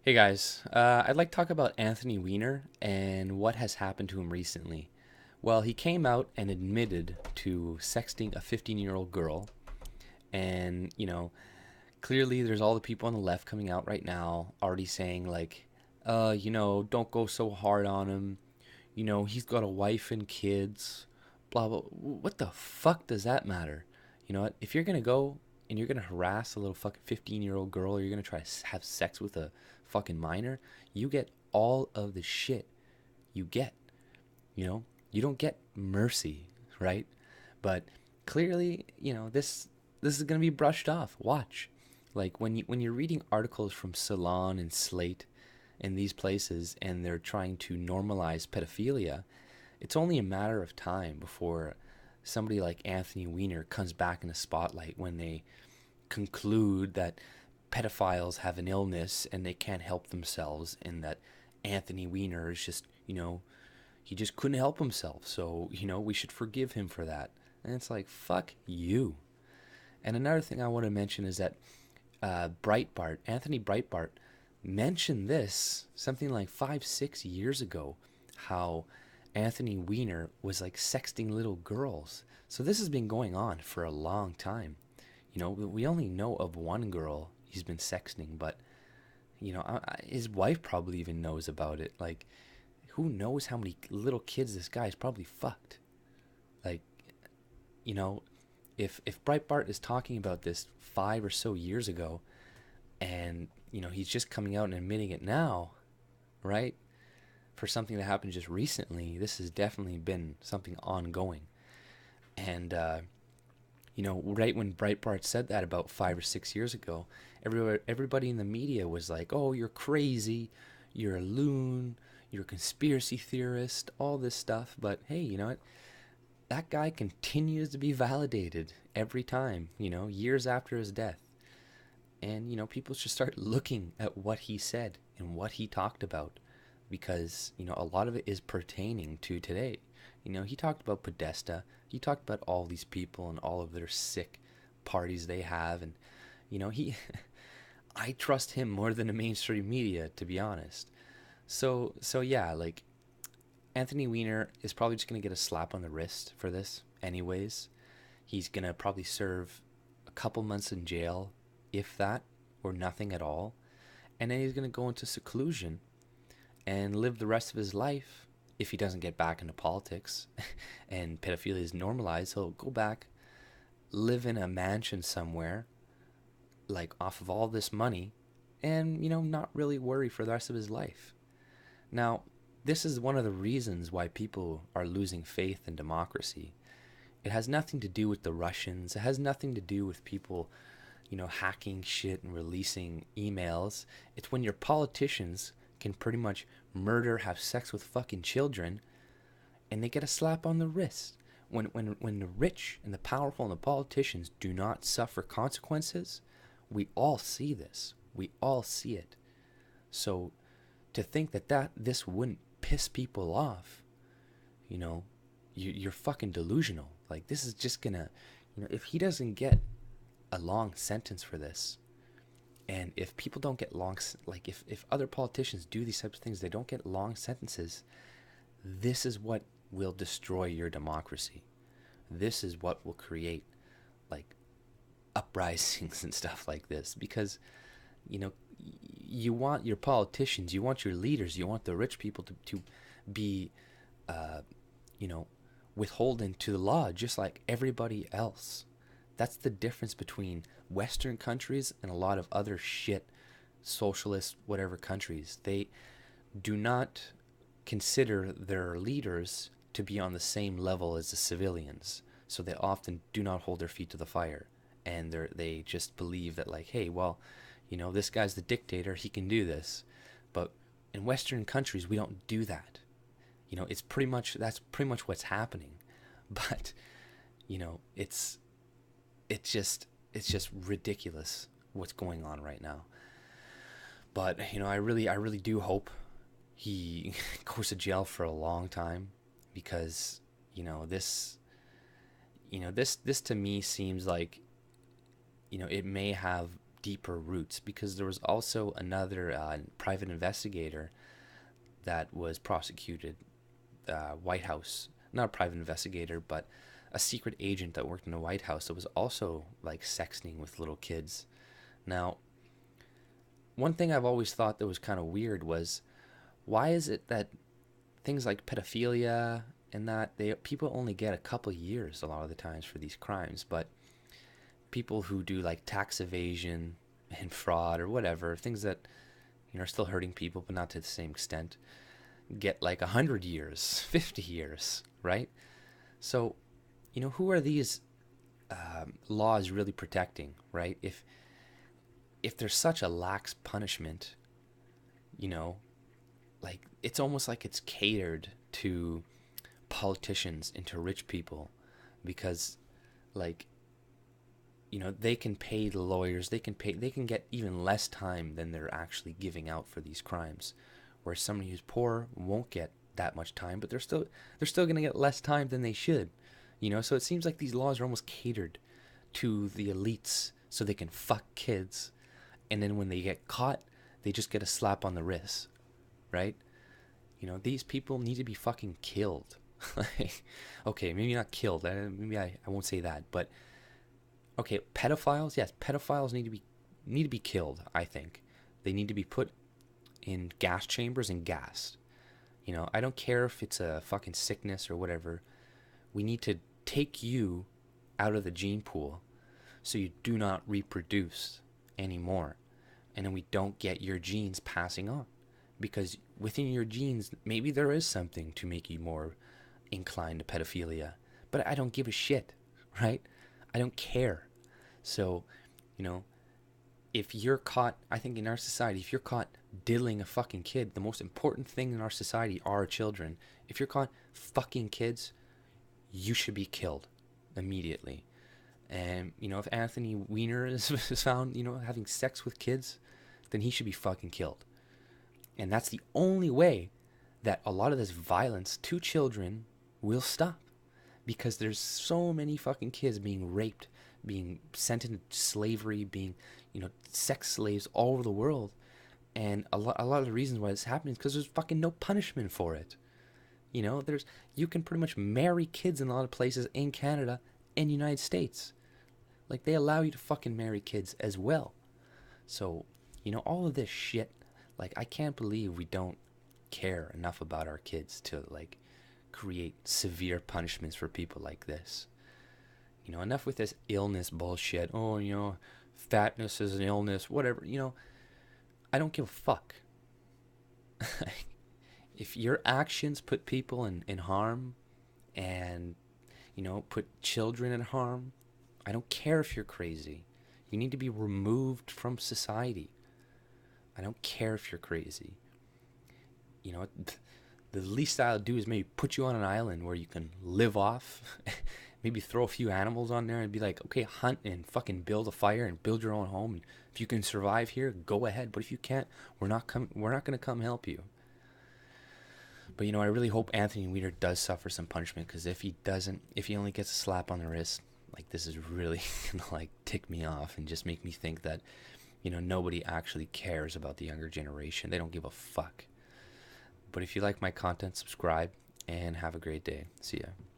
Hey guys, I'd like to talk about Anthony Weiner and what has happened to him recently. Well, he came out and admitted to sexting a 15-year-old girl, and clearly there's all the people on the left coming out right now already saying, like, don't go so hard on him. He's got a wife and kids, blah, blah. What the fuck does that matter? You know what? If you're gonna go and you're gonna harass a little fucking 15-year-old girl, or you're gonna try to have sex with a fucking minor, you get all of the shit you get. You know, you don't get mercy, right? But clearly, this is gonna be brushed off. Watch, like when you're reading articles from Salon and Slate and these places, and they're trying to normalize pedophilia, it's only a matter of time before somebody like Anthony Weiner comes back in the spotlight when they conclude that pedophiles have an illness and they can't help themselves, and that Anthony Weiner is just, he just couldn't help himself. So, we should forgive him for that. And it's like, fuck you. And another thing I want to mention is that Anthony Breitbart, mentioned this something like 5, 6 years ago, how Anthony Weiner was like sexting little girls. So this has been going on for a long time. We only know of one girl he's been sexting, but his wife probably even knows about it. Like, who knows how many little kids this guy's probably fucked? Like, you know, if Breitbart is talking about this 5 or so years ago, and he's just coming out and admitting it now, right? For something that happened just recently, this has definitely been something ongoing. And right when Breitbart said that about 5 or 6 years ago, everybody in the media was like, "Oh, you're crazy, you're a loon, you're a conspiracy theorist, all this stuff." But hey, you know what? That guy continues to be validated every time, years after his death. And, people should start looking at what he said and what he talked about, because, a lot of it is pertaining to today. He talked about Podesta. He talked about all these people and all of their sick parties they have. And, he, I trust him more than the mainstream media, to be honest. So yeah, like, Anthony Weiner is probably just going to get a slap on the wrist for this, anyways. He's going to probably serve a couple months in jail, if that, or nothing at all. And then he's going to go into seclusion and live the rest of his life. If he doesn't get back into politics and pedophilia is normalized, he'll go back, live in a mansion somewhere, like off of all this money, and, not really worry for the rest of his life. Now, this is one of the reasons why people are losing faith in democracy. It has nothing to do with the Russians. It has nothing to do with people, hacking shit and releasing emails. It's when your politicians can pretty much murder, have sex with fucking children, and they get a slap on the wrist. When the rich and the powerful and the politicians do not suffer consequences, we all see this. We all see it. So to think that this wouldn't piss people off, you're fucking delusional. Like, this is just gonna, if he doesn't get a long sentence for this, and if people don't get long, like, if other politicians do these types of things, they don't get long sentences, this is what will destroy your democracy. This is what will create, like, uprisings and stuff like this, because, you know, you want your politicians, you want your leaders, you want the rich people to be, uh, you know, withholding to the law just like everybody else. That's the difference between Western countries and a lot of other shit socialist whatever countries. They do not consider their leaders to be on the same level as the civilians. So they often do not hold their feet to the fire. And they just believe that, like, hey, well, this guy's the dictator, he can do this. But in Western countries, we don't do that. That's pretty much what's happening. But, it's just ridiculous what's going on right now. But, I really do hope he goes to jail for a long time, because, this to me seems like, it may have deeper roots, because there was also another private investigator that was prosecuted, White House, not a private investigator, but a secret agent that worked in the White House that was also like sexting with little kids. Now, one thing I've always thought that was kind of weird was, why is it that things like pedophilia and that they people only get a couple years a lot of the times for these crimes, but people who do like tax evasion and fraud or whatever, things that are still hurting people but not to the same extent, get like 100 years, 50 years, right? So, who are these laws really protecting, right? If there's such a lax punishment, you know, like it's almost like it's catered to politicians and to rich people, because like they can pay the lawyers, they can get even less time than they're actually giving out for these crimes, where somebody who's poor won't get that much time, but they're still going to get less time than they should. So it seems like these laws are almost catered to the elites so they can fuck kids, and then when they get caught, they just get a slap on the wrist, right? These people need to be fucking killed. Okay, maybe not killed. Maybe I won't say that, but okay, pedophiles. Yes, pedophiles need to be killed. I think they need to be put in gas chambers and gassed. I don't care if it's a fucking sickness or whatever. We need to take you out of the gene pool so you do not reproduce anymore, and then we don't get your genes passing on, because within your genes maybe there is something to make you more inclined to pedophilia, but I don't give a shit, right? I don't care. So, if you're caught, I think in our society, if you're caught diddling a fucking kid, the most important thing in our society are children. If you're caught fucking kids, you should be killed immediately. And, if Anthony Weiner is found, having sex with kids, then he should be fucking killed. And that's the only way that a lot of this violence to children will stop. Because there's so many fucking kids being raped, being sent into slavery, being, sex slaves all over the world. And a lot of the reasons why it's happening is because there's fucking no punishment for it. You can pretty much marry kids in a lot of places in Canada and United States. Like, they allow you to fucking marry kids as well. So, all of this shit, like, I can't believe we don't care enough about our kids to, like, create severe punishments for people like this. Enough with this illness bullshit. Oh, fatness is an illness, whatever. I don't give a fuck. If your actions put people in harm and, put children in harm, I don't care if you're crazy. You need to be removed from society. I don't care if you're crazy. The least I'll do is maybe put you on an island where you can live off. Maybe throw a few animals on there and be like, okay, hunt and fucking build a fire and build your own home. And if you can survive here, go ahead. But if you can't, we're not going to come help you. But I really hope Anthony Weiner does suffer some punishment, because if he doesn't, if he only gets a slap on the wrist, like, this is really gonna like tick me off and just make me think that nobody actually cares about the younger generation. They don't give a fuck. But if you like my content, subscribe and have a great day. See ya.